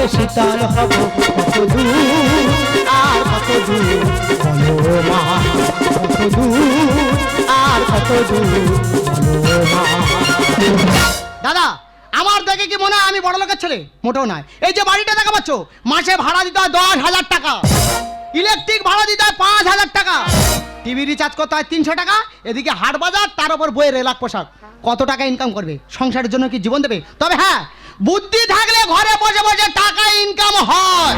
কবে শীতল হব কত দূর আর কত দূর বলো মা কত দূর আর কত দূর বলো মা। দাদা আমার দেখে কি মনে হয় আমি বড় লোকের ছেলে? মোটেও নয়। এই যে বাড়িটা দেখা পাচ্ছ, মাসে ভাড়া দিতে হয় 10,000 টাকা, ইলেকট্রিক ভাড়া দিতে হয় 5,000 টাকা, টিভি রিচার্জ করতে হয় 300 টাকা, এদিকে হাট বাজার, তার উপর বইয়ের এলাক পোশাক। কত টাকা ইনকাম করবে? সংসারের জন্য কি জীবন দেবে? তবে হ্যাঁ, বুদ্ধি থাকলে ঘরে বসে বসে টাকা ইনকাম হয়।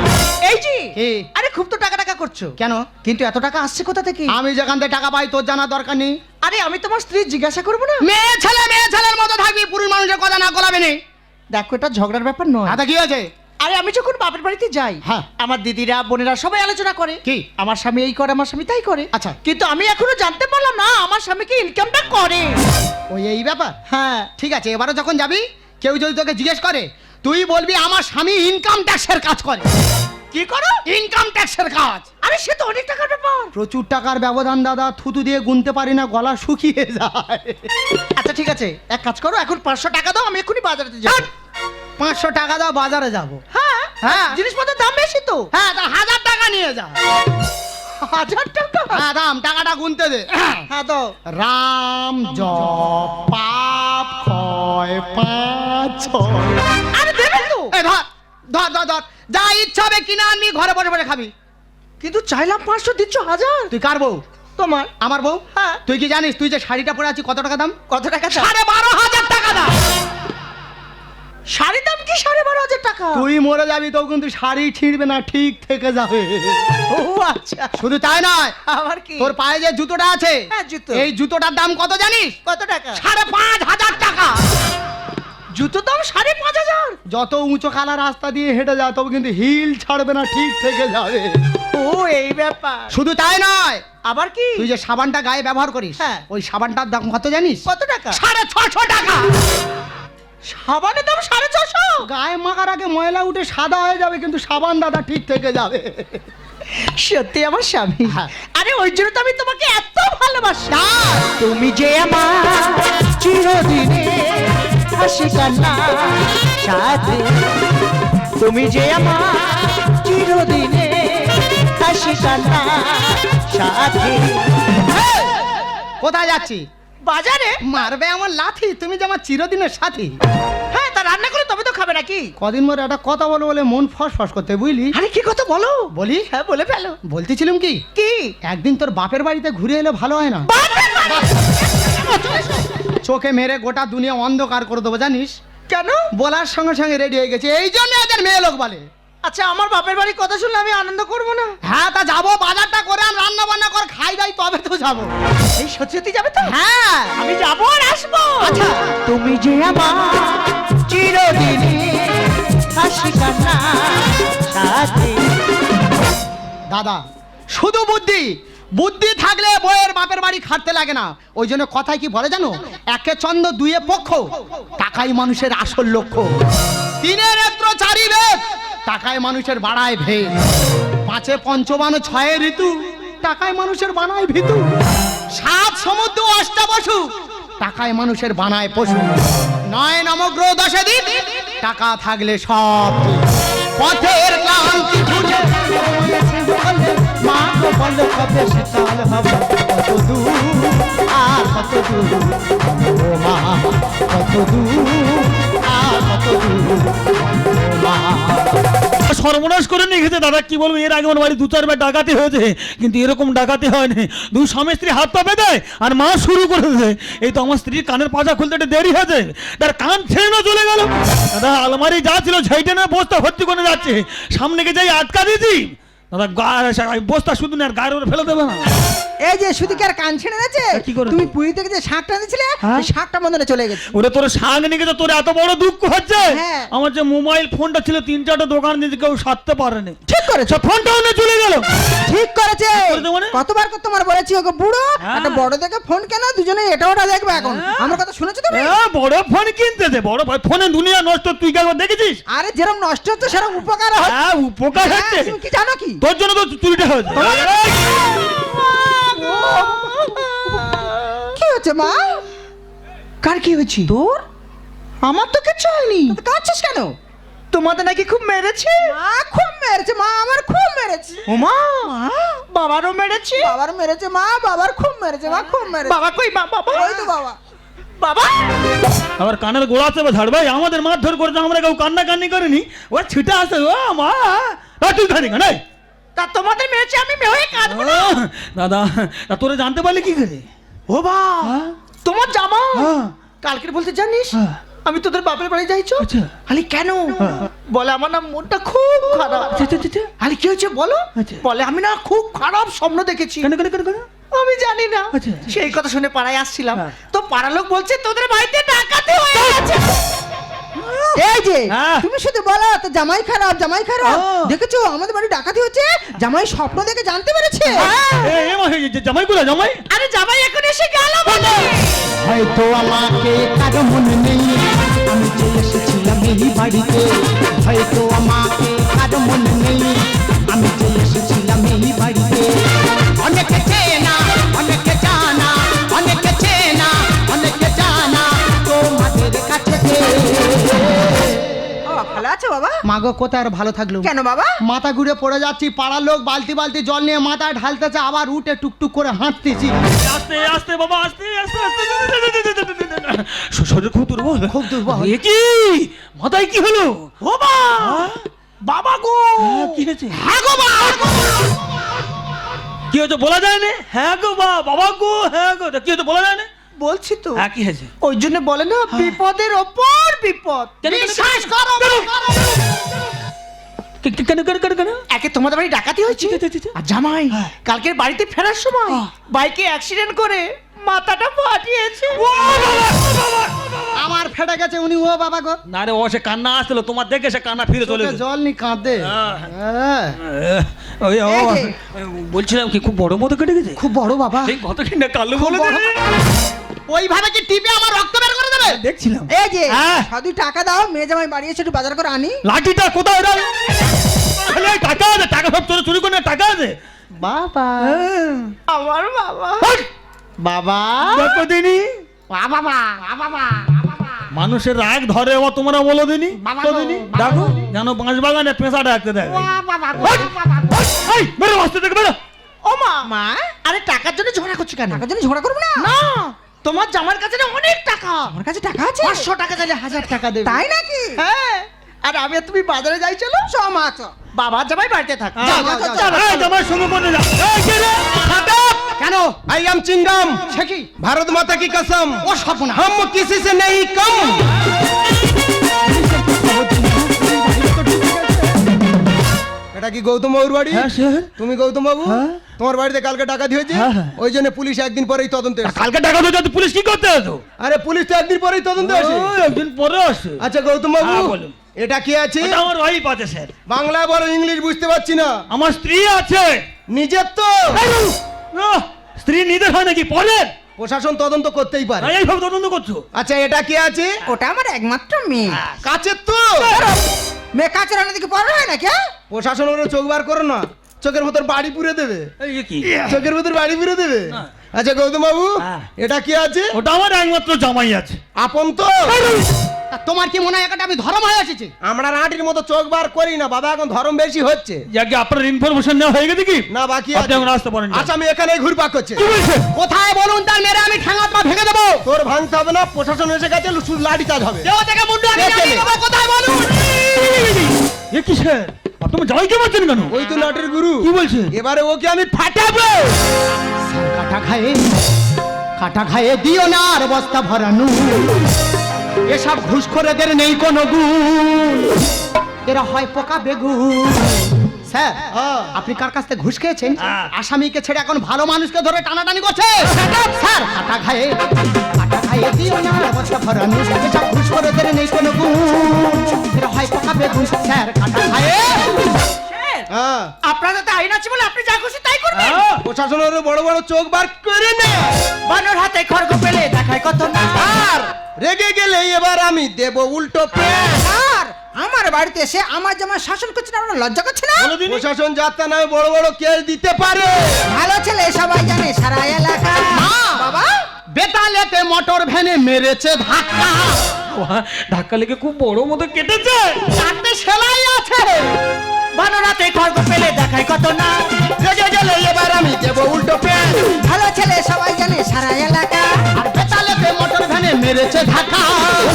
এই যে কি? আরে খুব তো টাকা টাকা করছো কেন? কিন্তু এত টাকা আসছে কোথা থেকে? আমি যেখান থেকে টাকা পাই তোর জানা দরকার নেই। আরে আমি তোমার স্ত্রী জিজ্ঞাসা করবো না? মেয়ে ছেলের মতো থাকবি, পুরুষ মানুষের কথা না গলাবে নেই। দেখো এটা ঝগড়ার ব্যাপার নয়। আচ্ছা কি হয়েছে? আরে আমি যখন বাপের বাড়িতে যাই, হ্যাঁ। আমার দিদিরা বোনেরা সবাই আলোচনা করে কি? আমার স্বামী এই করে, আমার স্বামী তাই করে। আচ্ছা। কিন্তু আমি এখনো জানতে পারলাম না আমার স্বামী কি ইনকামটা করে। ওই এই ব্যাপার। হ্যাঁ ঠিক আছে, এবারে যখন যাবি কেউ যদি তোকে জিজ্ঞেস করে, তুই বলবি আমার স্বামী ইনকাম ট্যাক্সের কাজ করে। কি করো? ইনকাম ট্যাক্সের কাজ। আরে সে তো অনেক টাকার ব্যাপার। প্রচুর টাকার ব্যবধান দাদা, থুতু দিয়ে গুনতে পারি না, গলা শুকিয়ে যায়। আচ্ছা ঠিক আছে, এক কাজ করো, এখন 500 টাকা দাও, আমি এখনই বাজারে যাব। 500 টাকা দাও, বাজারে যাব। হ্যাঁ হ্যাঁ। জিনিসপত্রের দাম বেশি তো। হ্যাঁ, তা 1000 টাকা নিয়ে যা। 1000 টাকা? হ্যাঁ দাম, টাকাটা গুনতে দে। হ্যাঁ দাও। রাম জপ পাপ ক্ষয় 5 6। আরে দেবে তো। এই ধর ধর ধর ধর, যা ইচ্ছা হবে কিনা আনবি, ঘরে বসে বসে খাবি। কিন্তু চাইলাম 500, দিচ্ছ 1000। তুই কার বউ? তোমার। আমার বউ। হ্যাঁ। তুই কি জানিস তুই যে শাড়িটা পরে আছিস কত টাকা দাম? কত টাকা? 12,500 টাকা দাম। শাড়ির দাম কি 12,500 টাকা? তুই মরে যাবি তো কিন্তু শাড়ি ছিঁড়বে না, ঠিক থেকে যাবে। ও আচ্ছা। শুধু তাই নয়, আবার কি? তোর পায়ে যে জুতোটা আছে, হ্যাঁ, জুতো। এই জুতোটার দাম কত জানিস? কত টাকা? 5,500 টাকা। জুতো দাম 5,500? যত উঁচু খালা রাস্তা দিয়ে হেঁটে যা, তবে কিন্তু হিল ছাড়বে না, ঠিক থেকে যাবে। ও এই ব্যাপার। শুধু তাই নয়, আবার কি? তুই যে সাবানটা গায়ে ব্যবহার করিস, হ্যাঁ। ওই সাবানটার দাম কত জানিস? কত টাকা? 650 টাকা। সাবানের দাম 650? গায়ে মাখার আগে ময়লা উঠে সাদা হয়ে যাবে, কিন্তু সাবান দাদা ঠিক থেকে যাবে। সত্যি আমার স্বামী। হ্যাঁ। আরে ওই জন্য তো আমি তোমাকে এত ভালোবাসি। তাই? তুমি যে আমার চিরদিনে হাসি কান্না সাথে, তুমি যে আমার চিরদিনে হাসি কান্না সাথে। কোথায় যাচ্ছি? বাজারে। মারবে আমার লাথি, তুমি যে আমার চিরদিনের সাথী। হ্যাঁ, তা রান্না করে তবে তো খাবে নাকি? কদিন পরে একটা কথা বলো বলে মন ফসফস করতে, বুঝলি? আরে কি কথা বলো? বলি? হ্যাঁ বলে ফেলো। বলতেছিলাম কি, কি? একদিন তোর বাপের বাড়িতে ঘুরে এলে ভালো হয় না? চোখে মেরে গোটা দুনিয়া অন্ধকার করে দেবো জানিস? কেন? বলার সঙ্গে সঙ্গে রেডি হয়ে গেছে, এই জন্য এদের মেয়ে লোক বলে। আচ্ছা আমার বাপের বাড়ির কথা শুনলে আমি আনন্দ করবো না? হ্যাঁ, তা যাবো, বাজারটা করে আন, রান্না বান্না করে খাই দাই, তবে তো যাবো। এই সত্যি সত্যি যাবে তো? হ্যাঁ আমি যাবো আর আসবো। আচ্ছা। তুমি যে আমার চিরদিনে হাসি কান্না সাথে। দাদা শুধু বুদ্ধি, বুদ্ধি থাকলে বইয়ের বাপের বাড়ি খাটতে লাগে না। ওই জন্য কথায় কি বলে জানো, একে চন্দ্র দুয়ে পক্ষ, টাকাই মানুষের আসল লক্ষ্য। তিনে নেত্র চারি বেদ, টাকায় মানুষের বাড়ায় ভেদ। পাঁচে পঞ্চবান ছয়ে ঋতু, টাকায় মানুষের বানায় ভিতু। সাত সমুদ্র অষ্টাবসু, টাকায় মানুষের বানায় পশু। 9 নবগ্রহ 10 দিন, টাকা থাকলে সব ঠিক। পথের ক্লান্তি ঘুচে মা গো বলো কবে শীতল হবে কত দূর আর কত দূর, ও মা কত দূর আর কত দূর, ও মা। সর্বনাশ করে নিয়ে গেছে দাদা, কি বলবো। এর আগে আমার বাড়ি 2-4 বার ডাকাতি হয়েছে, কিন্তু এরকম ডাকাতি হয়নি। দুই স্বামী স্ত্রী হাত পা বেঁধে আর মা শুরু করেছে। এই তো আমার স্ত্রীর কানের পাজা খুলতে একটু দেরি হয়েছে, তার কান ছেড়ে না চলে গেল। দাদা আলমারি যা ছিল ঝাইটে না বস্তা ভর্তি করে যাচ্ছে, সামনে গিয়ে যাই আটকা দিয়েছি। দাদা বস্তা শুধু না, আর গায়ের উপরে ফেলে দেবে না। এই যে সুদিকার কান ছেড়ে গেছে। কি করে? তুমি পুরী থেকে যে শাকটা দিয়েছিলে, সেই শাকটা মনে চলে গেছে। ওরে তোর শাক নিয়ে গেছে, তোর এত বড় দুঃখ হচ্ছে? হ্যাঁ। আমার যে মোবাইল ফোনটা ছিল 3-4টা দোকান দিয়ে কেউ সারতে পারেনি। ঠিক করেছো। ফোনটাও নিয়ে চলে গেল। ঠিক করেছে। করেছে মানে? কতবার তোমার বলেছি ওকে বুড়ো হ্যাঁ। একটা বড় দেখে ফোন কেন, দুজনে এটা ওটা দেখবে এখন। আমার কথা শুনেছো তুমি? বড় ফোন কিনতেছে, বড় ফোনে দুনিয়া নষ্ট, তুই কেন দেখেছিস? আরে যেরকম নষ্ট হচ্ছে সেরকম উপকার হয়। হ্যাঁ উপকার হ্যাঁ, হচ্ছে। তুমি কি জানো কি? তোর জন্য তো চুরিটা হয়েছে। কি হচ্ছে মা? কার কি হয়েছে? তোর? আমার তো কিচ্ছু হয়নি। কাঁদছিস কেন? তোমাদের নাকি খুব মেরেছে? মা খুব মেরেছে, মা আমার খুব মেরেছে। ওমা, বাবারও মেরেছে? বাবার মেরেছে মা, বাবার খুব মেরেছে, মা খুব মেরেছে। বাবা কই? বাবা, ওই তো বাবা। বাবা। আবার কানের গোড়া চেপে ঝাড় ভাই, আমাদের মারধর করেছে, আমরা কেউ কান্না কান্নি করিনি। ও ছিটা আসে, ও মা তুই খানি কেন? তা তোমাদের মেরেছে, আমি মেয়ে কাঁদবো না? দাদা, তা তোরা জানতে পারলি কি করে? ও বা, তোমার জামা হ্যাঁ। কালকে বলতে জানিস হ্যাঁ। আমি তোদের বাপের বাড়ি যাইছো? আচ্ছা। আলি কেন? বলে আমার না মনটা খুব খারাপ। আলি কি হয়েছে বলো? আচ্ছা। বলে আমি না খুব খারাপ স্বপ্ন দেখেছি। কেন কেন কেন কেন? আমি জানি না। আচ্ছা। সেই কথা শুনে পাড়ায় আসছিলাম, হ্যাঁ। তো পাড়ার লোক বলছে তোদের বাড়িতে ডাকাতি হয়ে গেছে। এই যে হ্যাঁ। তুমি শুধু বলো তো জামাই খারাপ, জামাই খারাপ। ও। দেখেছো আমাদের বাড়ি ডাকাতি হচ্ছে, জামাই স্বপ্ন দেখে জানতে পেরেছে। এ মা, জামাই গুলা জামাই? আরে জামাই এখন এসে গেল বলে। হয়তো আমাকে কারো মনে নেই, আমি যে এসেছিলাম এই বাড়িতে। হয়তো আমাকে কারো মনে নেই, আমি যে এসেছিলাম এই বাড়িতে। অনেকে চেনা, অনেকে জানা, অনেকে চেনা, অনেকে জানা তোমাদের কাছে। ও ভালো আছো বাবা? মাগো কোথায় আর ভালো থাকলো? কেন বাবা? মাথা ঘুরে পড়ে যাচ্ছি, পাড়ার লোক বালতি বালতি জল নিয়ে মাথায় ঢালতেছে, আবার উঠে টুকটুক করে হাঁটতেছি। আস্তে আস্তে বাবা, আস্তে আস্তে আস্তে। শরীর খুব দুর্বল, খুব দুর্বল। এ কি মাথায় কি হলো? ও বা, বাবা গো। কি হয়েছে? হ্যাঁ গো বা। কি হয়েছে বলা যায় না? হ্যাঁ গো বাবা গো, হ্যাঁ গো। কি হয়েছে বলা যায় না? বলছি তো, হ্যাঁ, কি হয়েছে? ওই জন্য বলে না বিপদের ওপর বিপদ। কেন, কেন, বিশ্বাস করো। কেন কেন কেন কেন? একে তোমাদের বাড়ি ডাকাতি হয়েছে, আর জামাই কালকের বাড়িতে ফেরার সময় বাইকে অ্যাক্সিডেন্ট করে মাথাটা ফাটিয়েছে। আমার ফেটে গেছে, উনি ও বাবা গো। না রে, ও সে কান্না আসছিল, তোমার দেখে সে কান্না ফিরে চলে চোখে গেছে। জল নি কাঁদে। হ্যাঁ। ওই ও, এই যে। বলছিলাম কি খুব বড় মতো কেটে গেছে? খুব বড় বাবা। এই কত কিনা কালো বলে বড়। দিলে। ওইভাবে কি টিপে আমার রক্ত বের করে দেবে? দেখছিলাম। এই যে হ্যাঁ। সাধু টাকা দাও, মেয়ে জামাই বাড়ি এসে একটু বাজার করে আনি। লাঠিটা কোথায় রে? খালি এই টাকা আছে, টাকা সব চোরে চুরি করে নিয়ে টাকা আছে। বাবা, আমার বাবা। হাট! বাবা, দেখো দিনি বাবা, বাবা, মানুষের রাগ ধরে, ও তোমরা বলো দিনি বাবা তো গো, দিনি বাবা দেখো গো। যেন বাঁশ বাগানে পেঁচা ডাকতে দেয়। বাবা, এই বেরো, আসতে থেকে বেরো। ও মা, মা, আরে টাকার জন্য ঝগড়া করছো কেন? টাকার জন্য ঝগড়া করবো না। না, তোমার জামার কাছে না অনেক টাকা। আমার কাছে টাকা আছে। 500 টাকা চাইলে 1000 টাকা দেবে। তাই নাকি? হ্যাঁ, আর আমি আর তুমি বাজারে যাই চলো। সমাজ। বাবা জামাই বাড়িতে থাক। হ্যাঁ, যাও, যাও, যাও, যাও, যাও। এই তোমার সঙ্গে বলে যা। এই কে রে? কেন? आई एम चिंगम, সে কি? भारत माता की कसम, ও সর্বনাশ। हम किसी से नहीं कम। এটা কি গৌতম বাবুর বাড়ি? হ্যাঁ স্যার। তুমি গৌতম বাবু? হ্যাঁ। তোমার বাড়িতে কালকে ডাকাতি হয়েছে, হ্যাঁ, হ্যাঁ। ওই জন্য পুলিশ একদিন পরেই তদন্তে এসেছে। কালকে টাকা তো পুলিশ কি করতে আসো? আরে পুলিশ তো একদিন পরেই তদন্তে আসে। ও, একদিন পরে আসে। আচ্ছা গৌতম বাবু, হ্যাঁ, বলুন। এটা কি আছে? ওটা আমার ওয়াইফ আছে স্যার। বাংলা বলো, ইংলিশ বুঝতে পারছি না। আমার স্ত্রী আছে। নিজের তো আহ, স্ত্রী নিজের হয় নাকি পরের? প্রশাসন তদন্ত করতেই পারে। এইভাবে তদন্ত করছো? আচ্ছা এটা কি আছে? ওটা আমার একমাত্র মেয়ে। কাছের তো মেয়ে কাছে রান্না দিকে পড়া হয় নাকি? প্রশাসন ওরা চোখ বার করো না, চোখের ভেতর বাড়ি পুরে দেবে। এই কি? চোখের ভেতর বাড়ি পুরে দেবে। হ্যাঁ। আচ্ছা গৌতম বাবু, হ্যাঁ। এটা কি আছে? ওটা আমার একমাত্র জামাই আছে। আপন তো তা তোমার কি মনে হয় একটা আমি ধর্ম হয়ে এসেছি? আমরা রাঁটির মতো চোখ বার করি না বাবা, এখন ধরম বেশি হচ্ছে। যাকে আপনার ইনফরমেশন নেওয়া হয়ে গেছে কি? না বাকি আপনি আছে। এখন আসতে পারেন। আচ্ছা আমি এখানেই ঘুরপাক করছে। কি বলছেন? কোথায় বলুন, তার মেরে আমি ঠ্যাঙা পা ভেঙে দেবো। তোর ভাঙতে হবে না, প্রশাসন এসে গেছে, শুধু লাঠি চার্জ হবে। দেহ থেকে মুন্ডু আগে কে নামিয়ে ছেলে? দেবো, কোথায় বলুন? এ কি স্যার? আপনি জামাইকে মারছেন কেন? ওই তো লাঠির গুরু। কি বলছেন? এবারে ওকে আমি ফাটাবো। কাটা খায়ে দিও না আর বস্তা ভরানু। এসব ঘুষখোরেদের নেই কোনো গুণ, এরা হয় পোকা বেগুন। স্যার, আপনি কার কাছ থেকে ঘুষ খেয়েছেন? হ্যাঁ। আসামিকে ছেড়ে এখন ভালো মানুষকে ধরে টানাটানি করছে। স্যার, কাটা খায়ে দিও না আর বস্তা ভরানু। এসব ঘুষখোরেদের নেই কোনো গুণ, এরা হয় পোকা বেগুন। স্যার, কাটা খায়ে। হ্যাঁ, আপনাদের তো আইন আছে বলে আপনি যা খুশি তাই করবেন। হ্যাঁ। প্রশাসনের বড় বড় চোখ বার করে না। বানর হাতে খড়গ পেলে দেখায় কত না। আর রেগে গেলে এবার আমি দেব উল্টো প্যান। আর আমার বাড়িতে এসে আমার জামাই শাসন করছে না, আপনার লজ্জা করছে না? বলো দিনি। প্রশাসন যাত্রা নয়, বড় বড় কেস দিতে পারে। ভালো ছেলে সবাই জানে সারা এলাকা। মা! বাবা বেতালেতে মোটর ভ্যানে মেরেছে ধাক্কা। ধাক্কা লেগে খুব বড় মতো কেটেছে। 4টে সেলাই আছে। বানরাতে খড়গ পেলে দেখায় কত না। রেগে গেলে এবার আমি দেব উল্টো প্যান। ভালো ছেলে সবাই জানে সারা এলাকা। আর বেতালেতে মোটর ভ্যানে মেরেছে ধাক্কা।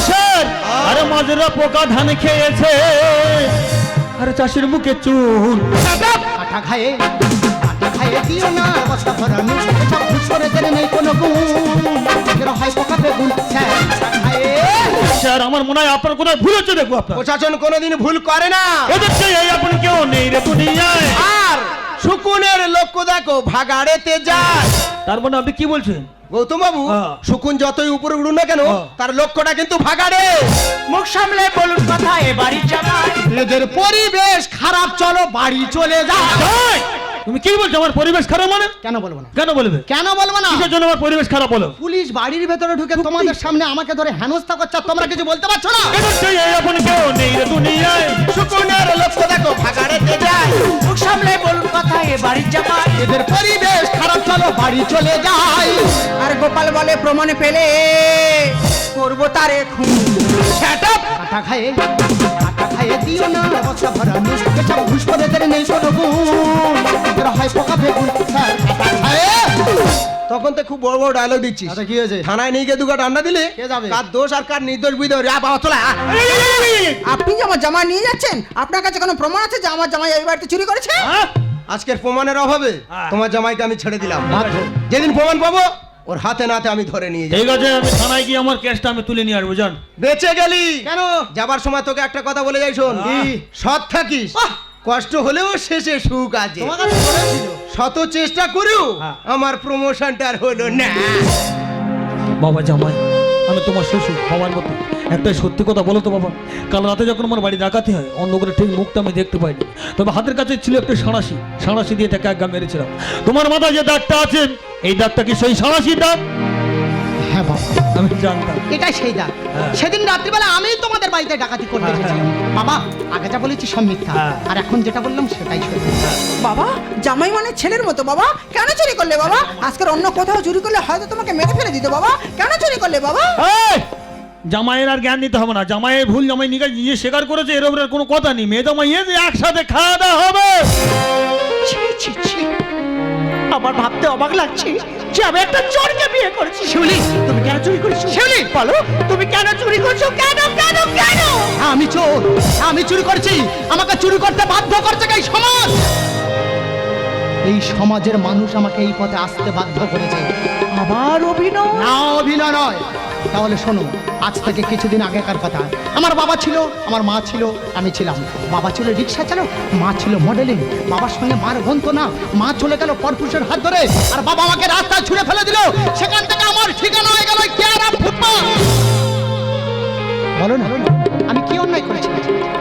স্যার, আরে মাজরা পোকা ধান খেয়েছে, আরে চাষির মুখে চুন। কাটা খায়ে দিও না বস্তা ভরানো, এসব ঘুষরেদের নেই কোনো গুণ। এর হয় পোকা বেগুন, কাটা খায়ে। স্যার, আমার মনে হয় আপনার কোথায় ভুল হচ্ছে। দেখবো আপনার প্রশাসন কোনোদিন ভুল করে না। এদের চেয়ে আপনি কেউ নেই রে দুনিয়ায়। আর শুকুনের লক্ষ্য দেখো ভাগাড়েতে যায়। তার মানে আপনি কি বলছেন? গৌতম বাবু, হ্যাঁ। শুকুন যতই উপরে উড়ুন না কেন, হ্যাঁ। তার লক্ষ্যটা কিন্তু ভাগাড়ে। মুখ সামলে বলুন কথা এ বাড়ির জামাই। এদের পরিবেশ খারাপ, চলো বাড়ি চলে যাও। এই, তুমি কি বলছো? আমার পরিবেশ খারাপ মানে? কেন বলবো না? কেন বলবে? কেন বলবো না? কিসের জন্য আমার পরিবেশ খারাপ হলো? পুলিশ বাড়ির ভেতরে ঢুকে তোমাদের সামনে আমাকে ধরে হেনস্থা করছে, আর তোমরা কিছু বলতে পারছো না? এদের চেয়ে আপনি কেউ নেই রে দুনিয়ায়। শুকুনের লক্ষ্য দেখো ভাগাড়েতে যায়। মুখ সামলে বলুন কথা এ বাড়ির জামাই। এদের পরিবেশ খারাপ, চলো বাড়ি চলে যাই। আর গোপাল বলে প্রমাণে পেলে করবো তারে খুন। কাটা খায়ে দিও না বস্তা ভরানো, এসব ঘুষরেদের নেই কোনো গুণ। এর হয় পোকা বেগুন, স্যার কাটা খায়ে। তখন তো খুব বড় বড় ডায়লগ দিচ্ছিস। আচ্ছা, কি হয়েছে? থানায় নিয়ে গিয়ে দুটো ডান্ডা দিলে কে যাবে? কার দোষ আর কার নির্দোষ বুঝতে হবে। বাবা চলে আয়। আপনি যে আমার জামাই নিয়ে যাচ্ছেন, আপনার কাছে কোনো প্রমাণ আছে যে আমার জামাই এই বাড়িতে চুরি করেছে? হ্যাঁ? আজকের প্রমাণের অভাবে হ্যাঁ। তোমার জামাইকে আমি ছেড়ে দিলাম। বাধ্য। যেদিন প্রমাণ পাবো ওর হাতে নাতে আমি ধরে নিয়ে যাই। ঠিক আছে, আমি থানায় গিয়ে আমার কেসটা আমি তুলে নিয়ে আসবো। জান, বেঁচে গেলি কেন? যাবার সময় তোকে একটা কথা বলে যাই, শোন। কি? সৎ থাকিস, কষ্ট হলেও শেষে সুখ আছে। তোমার কাছে বলেছিল। শত চেষ্টা করেও হ্যাঁ। আমার প্রমোশনটা আর হলো না। বাবা জামাই, আমি তোমার শ্বশুর বাবার মতো। একটাই সত্যি কথা বলো তো বাবা, কাল রাতে যখন আমার বাড়ি ডাকাতি হয়, অন্ধকারে ঠিক মুখটা আমি দেখতে পাইনি, তবে হাতের কাছে ছিল একটা সাঁড়াশি দিয়ে তাকে একগা মেরেছিলাম। তোমার মাথায় যে দাগটা আছে, এই দাগটা কি সেই সাঁড়াশির দাগ? হ্যাঁ বাবা, আমি জানতাম। এটাই সেই দাগ। হ্যাঁ। সেদিন রাত্রিবেলা আমি তোমাদের বাড়িতে ডাকাতি করতে হ্যাঁ, এসেছিলাম। বাবা, আগে যা বলেছি সব মিথ্যা, হ্যাঁ। আর এখন যেটা বললাম সেটাই সত্যি। বাবা, জামাই মানে ছেলের মতো। বাবা কেন চুরি করলে বাবা? আজকের অন্য কোথাও চুরি করলে হয়তো তোমাকে মেরে ফেলে দিত। বাবা কেন চুরি করলে বাবা? এই, জামাইয়ের আর জ্ঞান দিতে হবে না। জামাইয়ের ভুল জামাই নিজে স্বীকার করেছে, এর উপরে আর কোনো কথা নেই। মেয়ে জামাই যে একসাথে খাওয়া দাওয়া হবে। ছি ছি ছি, আমার ভাবতে অবাক লাগছে যে আমি একটা চোরকে বিয়ে করেছি। শিউলি, তুমি কেন চুরি করেছো? শিউলি, বলো তুমি কেন চুরি করছো? কেন কেন কেন? আমি চোর, আমি চুরি করছি। আমাকে চুরি করতে বাধ্য করছে এই সমাজ। এই সমাজের মানুষ আমাকে এই পথে আসতে বাধ্য করেছে। আবার অভিনয়? না, অভিনয় নয়। তাহলে শোনো, আজ থেকে কিছুদিন আগেকার কথা। আমার বাবা ছিল, আমার মা ছিল, আমি ছিলাম। বাবা ছিল রিক্সা চালক, মা ছিল মডেলিং। বাবার সঙ্গে মার বন্ধু না, মা চলে গেল পরপুরুষের হাত ধরে, আর বাবা আমাকে রাস্তায় ছুঁড়ে ফেলে দিল। সেখান থেকে আমার ঠিকানা হয়ে গেল কেয়ারা ফুটবল। বলো না, আমি কি অন্যায় করেছিলাম?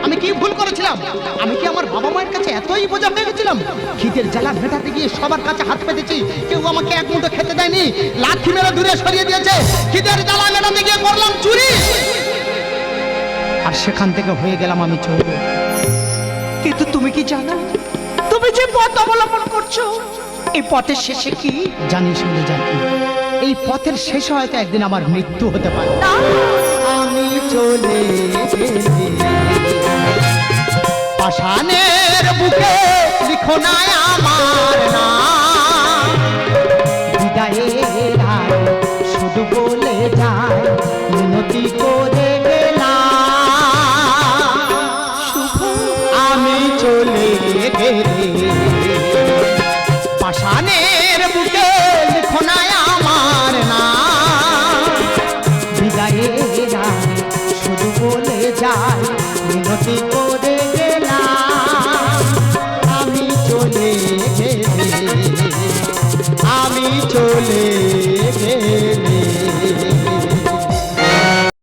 আমি কি ভুল করেছিলাম? আমি কি আমার বাবা মায়ের কাছে এতই বোঝা হয়ে গেছিলাম? খিদের জ্বালা মেটাতে গিয়ে সবার কাছে হাত পেতেছি, কেউ আমাকে এক মুঠো খেতে দেয়নি, লাঠি মেরে দূরে সরিয়ে দিয়েছে। খিদের জ্বালা মেটাতে গিয়ে করলাম চুরি, আর সেখান থেকে হয়ে গেলাম আমি চোর। কিন্তু তুমি কি জানো, তুমি যে পথ অবলম্বন করছো, এই পথের শেষে কি? জানি, শুনে জানি, এই পথের শেষে হয়তো একদিন আমার মৃত্যু হতে পারে। আমি চলে গেলে পাষাণের বুকে লিখো না আমার নাম। বিদায়ের আগে শুধু বলে যায় মিনতি করে গেলাম। আমি চলে গেলে পাষাণের বুকে লিখো না আমার নাম। বিদায়ের আগে শুধু বলে যায় মিনতি করে